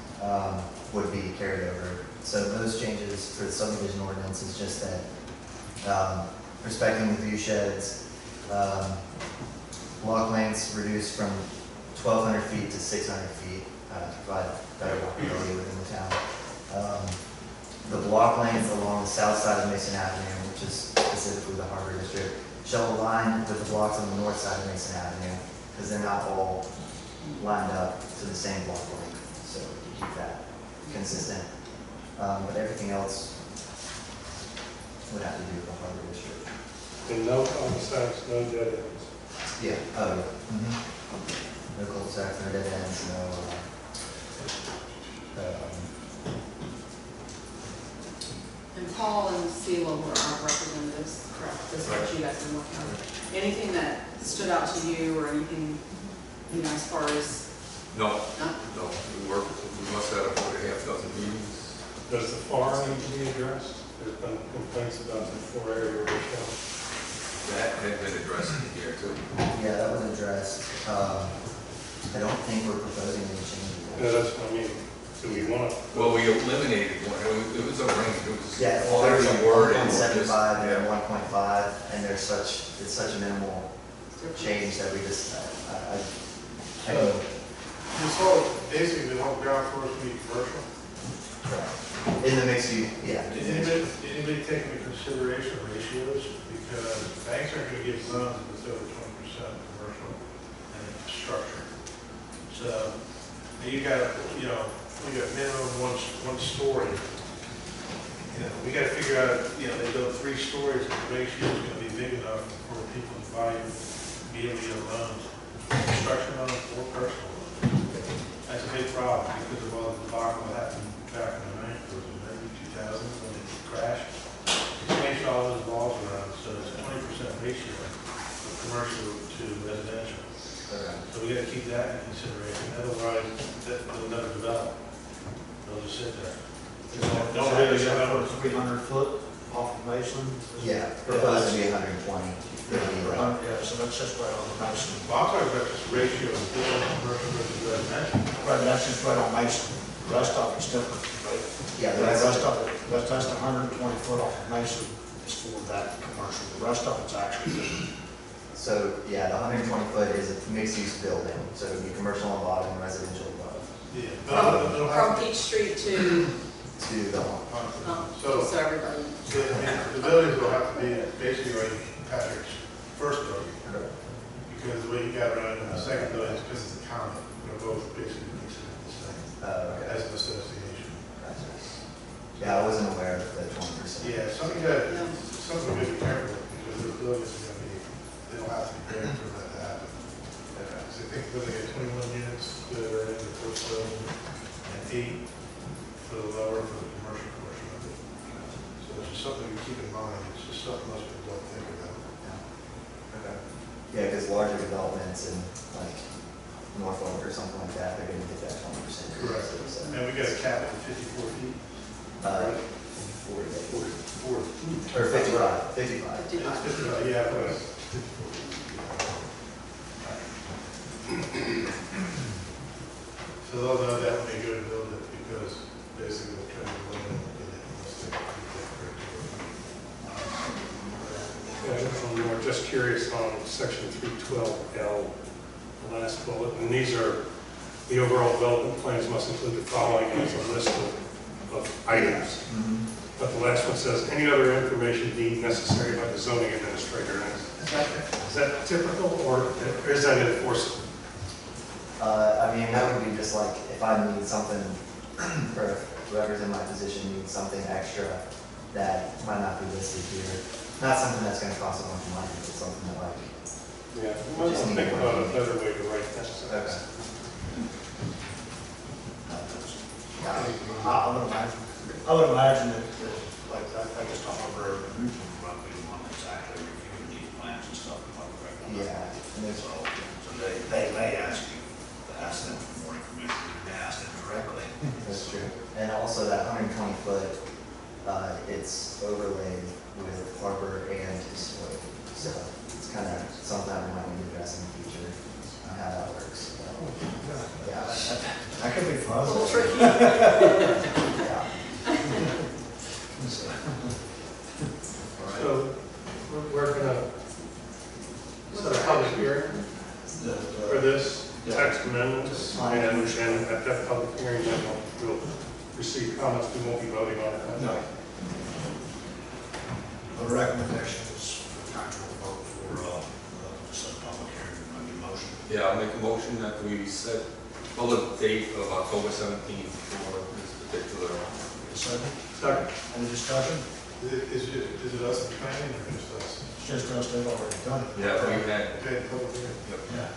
would be carried over. So those changes for the subdivision ordinance is just that respecting the view sheds, block lengths reduced from 1,200 feet to 600 feet to provide better walkability within the town. The block length along the south side of Mason Avenue, which is specifically the Harbor District, shall align with the blocks on the north side of Mason Avenue, because they're not all lined up to the same block length, so to keep that consistent. But everything else would have to do with the Harbor District. And no cul-de-sacs, no dead ends. Yeah. No cul-de-sacs, no dead ends, And Paul and Sela were our representatives, correct? This is what you guys been working on. Anything that stood out to you or anything, you know, as far as, No, no? no, we must have about a half dozen meetings. Does the FAR need to be addressed? There's been complaints about the 4-area ratio. That had been addressed here too. Yeah, that was addressed. I don't think we're proposing any changes. Yeah, that's what I mean. Do we want to? Well, we eliminated one, it was a range, it was. Yeah, all there's the a word 1.75 and yeah. a 1.5, and it's such a minimal change that we just, I This whole, basically, the whole ground floor is be commercial. in the mixed use, yeah. Did anybody take into consideration ratios? Because banks aren't gonna give loans if it's over 20% commercial and infrastructure. So, you got minimum one story. You know, we gotta figure out, they build 3 stories, the ratio is gonna be big enough for people to buy, be able to get loans. Construction loans or personal loans. That's a big problem because of all the debacle that happened back in the 90s, or maybe 2000s when it crashed. It changed all those laws around, so it's a 20% ratio of commercial to residential. So we gotta keep that in consideration, otherwise they'll never develop. They'll just sit there. Don't really have a 300 foot off of Mason. Yeah, proposed to be 120. Yeah, so that's just right on the Mason. Well, I'm talking about just ratio of building commercial versus residential. Right, that's just right on Mason. The rest of it's different, right? Yeah, The the rest rest of it, that's the 120 foot off of Mason is for that commercial. The rest of it's actually different. So, yeah, the 120 foot is a mixed use building, so it would be commercial on bottom and residential above Yeah. From Peach Street to, to the home. So, so everybody. the buildings will have to be basically like Patrick's first building. Because the way you got around in the second building is because it's a common. They're both basically considered the same Okay. as an association. Yeah, I wasn't aware of the 20%. Yeah, something we gotta be careful with because those buildings are gonna be, they don't have to be great for that to happen. So I think we're gonna get 21 units that are in the first building and 8 for the lower for the commercial portion of it. So it's just something to keep in mind. It's just something most people don't think about. Okay. Yeah, because larger developments in like Norfolk or something like that, they're gonna get that 20%. Correct. So, And we got a cap at 54 feet. 40. 40. Or 55. 55. It's 55, yeah, but it's 54 feet. So they'll know that when they go to build it, because basically they're trying to limit it unless they Yeah, I'm just curious on section 312L, the last bullet, and these are, the overall development plans must include the following as a list of items. But the last one says, any other information deemed necessary by the zoning administrator. Is that typical or is that enforceable? I mean, that would be just like if I need something, or whoever's in my position needs something extra that might not be listed here. Not something that's going to cost a bunch of money, but something that like. Yeah, I might think about a better way to write that. Okay. I would imagine that, like, I just talked over roughly the one that's actually reviewing these plans and stuff. Yeah. And there's So they may ask them for more information than ask them directly. That's true. And also that 120 foot, it's overlaid with harbor and historic. So it's kind of something that we might need to address in the future on how that works. Yeah, That could be fun. A little tricky. yeah. So we're going to set a public hearing for this text text amendments, and at that public hearing, then we'll receive comments, we won't be voting on it. No. The recommendation is for council to vote for, set a public hearing, on your motion. Yeah, I'll make a motion that we set public date of October 17th for this particular. Second, Second. any discussion? Is it us planning or just us? It's just us, they've already done it. Yeah, we had. Okay, public hearing. Yep. Yeah.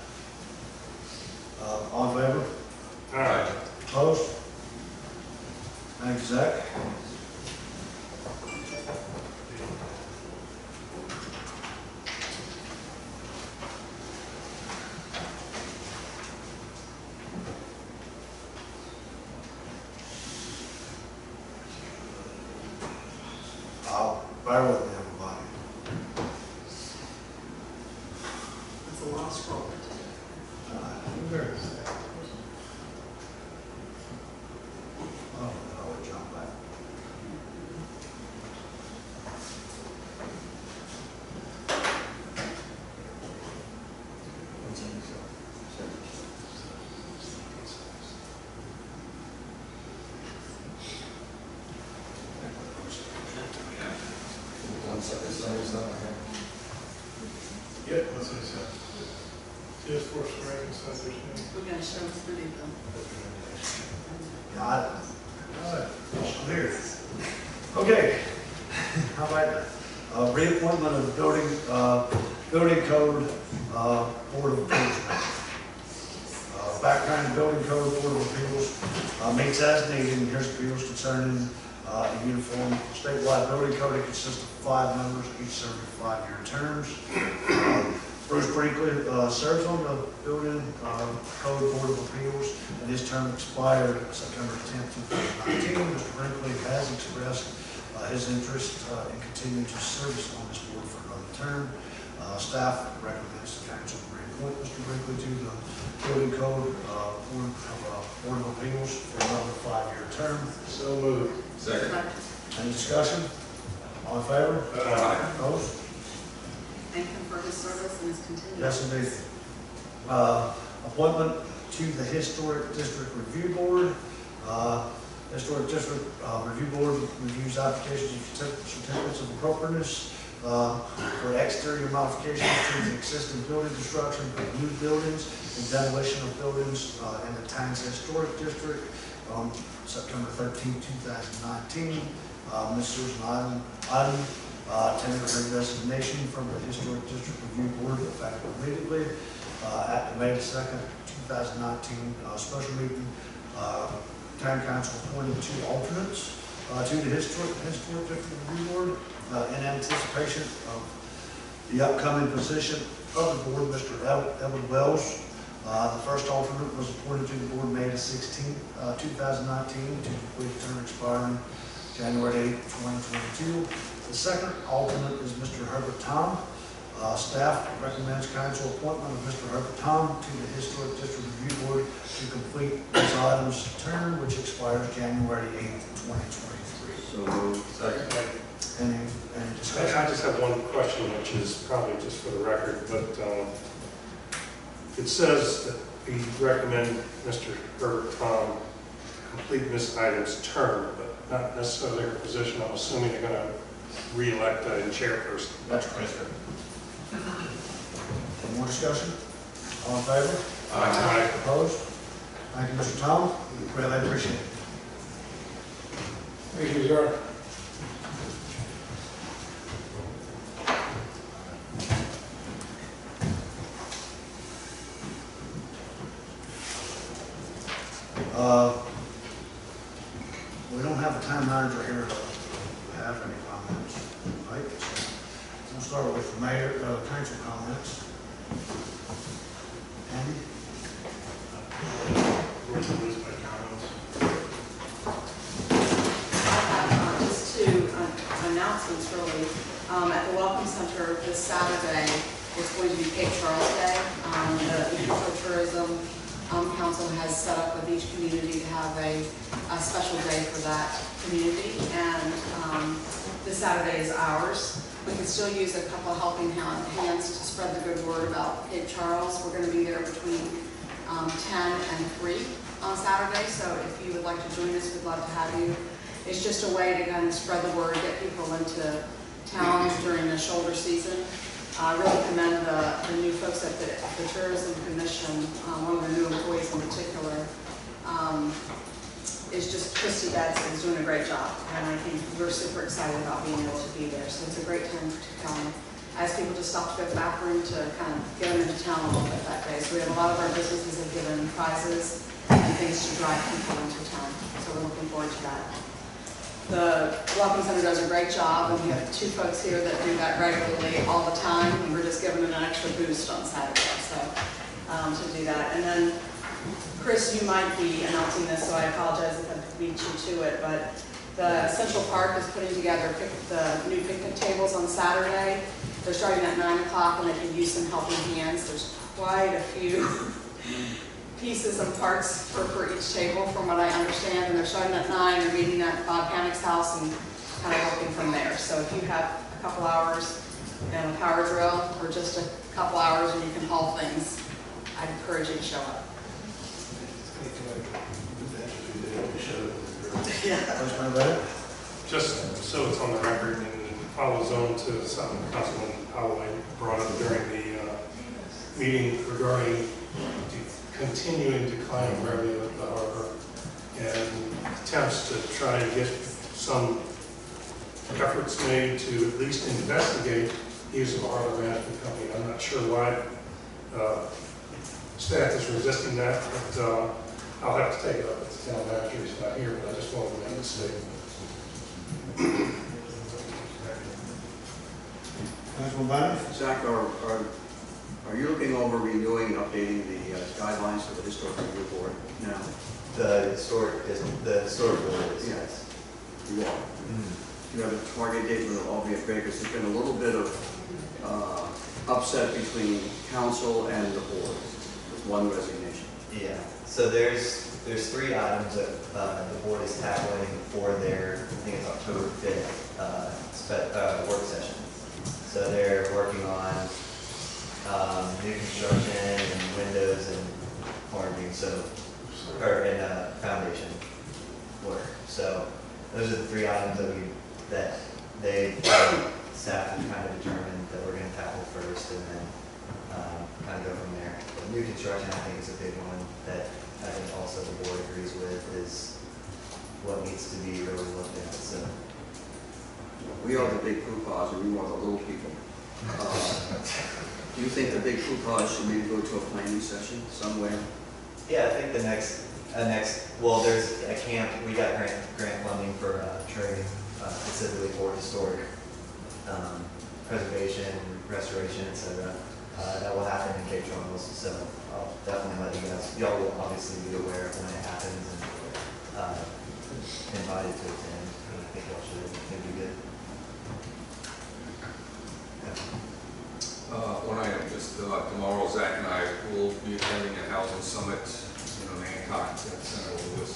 All in favor? All right. Opposed? Thank you, Zach. Bear with me, everybody. It's a long scroll. Where is that? Oh, no, we jump back. Yeah, that's what it says. Just for swearing, so We're going to show us the video. Yeah, I'm here. Okay, how about that? Reappointment of the building code, Board of Appeals. Background Building Code Board of Appeals meets as needed and here's appeals concerning a uniform statewide building code. It consists of 5 members, each serving 5-year terms. Bruce Brinkley serves on the Building Code Board of Appeals, and his term expired September 10th, 2019. Mr. Brinkley has expressed his interest in continuing to service on this board for another term. Staff recommends the council reappoint Mr. Brinkley to the Building Code Board of Appeals for another 5-year term. So moved. Second. Any discussion? All in favor? Aye. Opposed? Thank him for his service and his continued. Yes, indeed. Appointment to the Historic District Review Board. Historic District Review Board reviews applications and certificates of appropriateness for exterior modifications to the existing building construction for new buildings and demolition of buildings in the Tangs Historic District on September 13, 2019. Ms. Susan Iden tendered her resignation from the Historic District Review Board effective immediately at the May 2nd, 2019 special meeting. Town Council appointed 2 alternates to the Historic District Review Board in anticipation of the upcoming position of the board, Mr. Edward Wells. The first alternate was appointed to the board May 16, 2019 to complete a term expiring January 8, 2022. The second alternate is Mr. Herbert Tom. Staff recommends council appointment of Mr. Herbert Tom to the Historic District Review Board to complete this item's term, which expires January 8, 2023. So moved. Second. Any discussion? I just have one question, which is probably just for the record, but it says that we recommend Mr. Herbert Tom complete Ms. Item's term, but not necessarily her position. I'm assuming they're going to re-elect a chairperson. That's correct. Any more discussion? All in favor? Aye. Opposed? Thank you, Mr. Tom. Really appreciate it. Thank you, sir. We don't have a town manager here to have any comments, right? So we'll start with the mayor, council comments. Andy? Just 2 announcements really. At the Welcome Center this Saturday, it's going to be Cape Charles Day. The Ecotourism Council has set up with each community to have a special day for that community, and this Saturday is ours. We can still use a couple of helping hands to spread the good word about Cape Charles. We're going to be there between 10 and 3 on Saturday. So if you would like to join us, we'd love to have you. It's just a way to kind of spread the word, get people into town during the shoulder season. I really commend the new folks at the Tourism Commission, one of the new employees in particular, is just Christy Betts is doing a great job. And I think we're super excited about being able to be there. So it's a great time to come. As people just stop to go to the bathroom to kind of get them into town a little bit that day. So we have a lot of our businesses have given prizes and things to drive people into town. So we're looking forward to that. The Welcome Center does a great job, and we have 2 folks here that do that regularly all the time, and we're just giving them an extra boost on Saturday, so to do that. And then, Chris, you might be announcing this, so I apologize if I beat you to it, but the Central Park is putting together the new picnic tables on Saturday. They're starting at 9 o'clock, and they can use some helping hands. There's quite a few pieces and parts for each table, from what I understand, and they're starting at 9, they're meeting at Bob Panic's house and kind of working from there. So if you have a couple hours and a power drill, or just a couple hours and you can haul things, I'd encourage you to show up. Councilman Bennett? Just so it's on the record and follows on to something Councilman Holloway brought up during the meeting regarding the continuing decline of revenue at the harbor and attempts to try and get some efforts made to at least investigate the use of a harbor management company. I'm not sure why staff is resisting that, but I'll have to take it up with the town manager. He's not here, but I just wanted to make a statement. Councilman Bennett? Zach, are you looking over renewing and updating the guidelines for the historic review board now? The historic board is, yes. You are. Do you have a target date when it'll all be upgraded? Because there's been a little bit of upset between council and the board with one resignation. Yeah, so there's 3 items that the board is tackling for their, I think it's October 5th work session. So they're working on new construction and windows and flooring, and foundation work. So those are the 3 items that they staff have kind of determined that we're going to tackle first, and then kind of go from there. But new construction, I think, is a big one that I think also the board agrees with, is what needs to be really looked at. So We are the big poo-paws and you are the little people. Do you think the big poo-paws should maybe go to a planning session somewhere? yeah, I think the next well, there's a camp. We got grant funding for training specifically for historic preservation, restoration, etc. That will happen in Cape Charles. So I'll definitely let you guys. Y'all will obviously be aware of when it happens and invited to attend. And I think y'all should. It'd be good. One item, just tomorrow, Zach and I will be attending a housing summit in Hancock at Senator Lewis.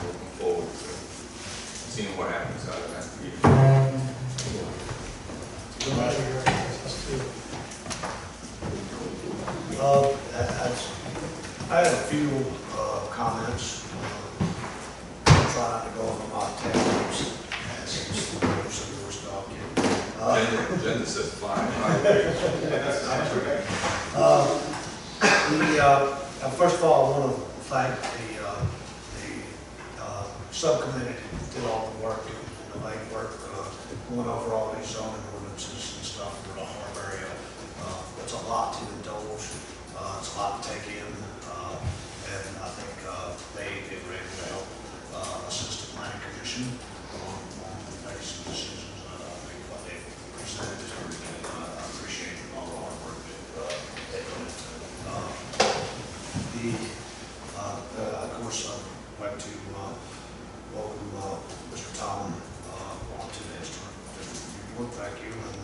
Looking forward to seeing what happens out of that meeting. I had a few comments. I'll try not to go over my tabs. Agenda says 5. First of all, I want to thank the subcommittee that did all the work and the legwork, going over all these zoning ordinances and stuff for the harbor area. It's a lot to indulge. It's a lot to take in, and I think they did great to help assist the planning commission on making some decisions. I think what they presented is everything. I appreciate all the hard work that they put into it. Of course, I'd like to welcome Mr. Tom onto the historic district board. Thank you, and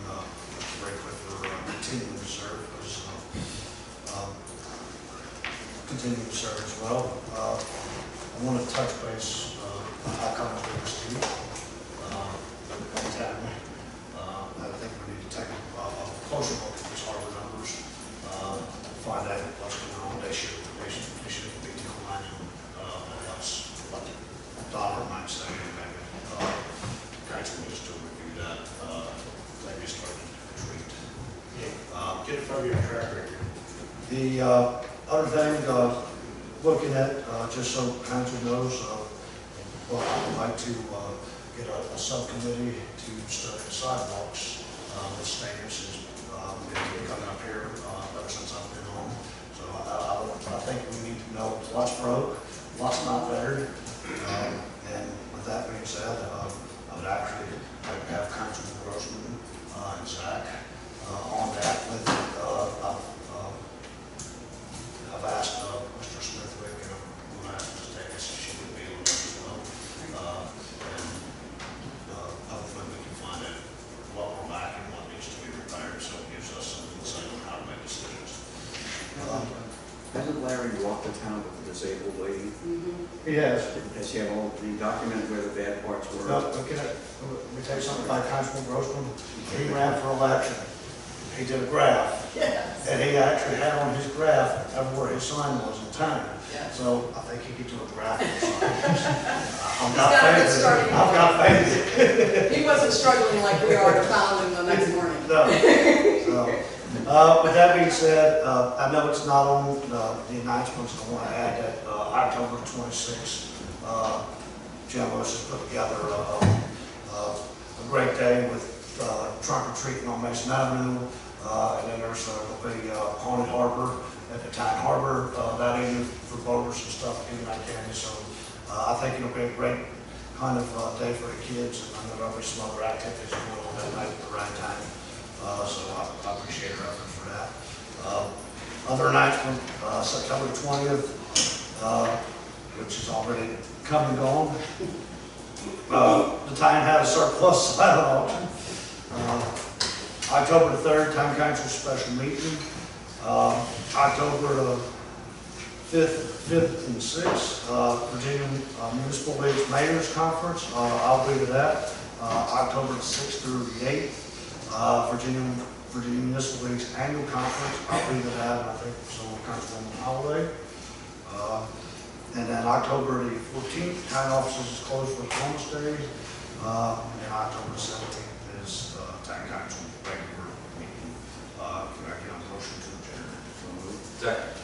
grateful for continuing to serve. Continuing to serve as well. I want to touch base. I'll come to this too. I think we need to take a closer look at these harbor numbers. Find out The other thing, looking at, just so council knows, well, I would like to get a subcommittee to study the sidewalks. Ms. Davis has been coming up here ever since I've been on. So I think we need to know what's broke, what's not there. And with that being said, I would actually like to have Councilman Grossman and Zach on that with I've asked Mr. Smithwick and I'm going to ask Ms. Davis if she would be able to as well. Hopefully we can find out what we're lacking, what needs to be repaired, so it gives us something to say on how to make decisions. Hasn't Larry walked the town with the disabled lady? He has. Does he have all the document where the bad parts were? No, let me tell you something about Councilman Grossman. He ran for election. He did a graph. Yes. And he actually had on his graph where his sign was in town. Yes. So I think he could do a graph. I'm He's not got a good faithful. starting I'm not faithful. He wasn't struggling like we are to found him the next morning. No. So, with that being said, I know it's not on the announcements. I want to add that October 26th, Jim Lewis has put together a great day with trunk or treating on Mason Avenue. And then there's will be Haunted Harbor at the Town Harbor that evening for boaters and stuff in that county. So I think it'll be a great kind of day for the kids, and I know there'll be some other activities going on that night at the right time. So I appreciate your effort for that. Other announcement, September 20th, which is already come and gone. The town had a surplus silent auction. October 3rd, Town Council special meeting. October 5th and 6th, Virginia Municipal League's Mayor's Conference. I'll be to that. October 6th through the 8th, Virginia Municipal League's Annual Conference. I'll be to that, and I think so will Councilwoman Holloway. And then October the 14th, town offices is closed for Columbus Day. And October 17th is town council regular meeting. Can I get a motion to adjourn? Second.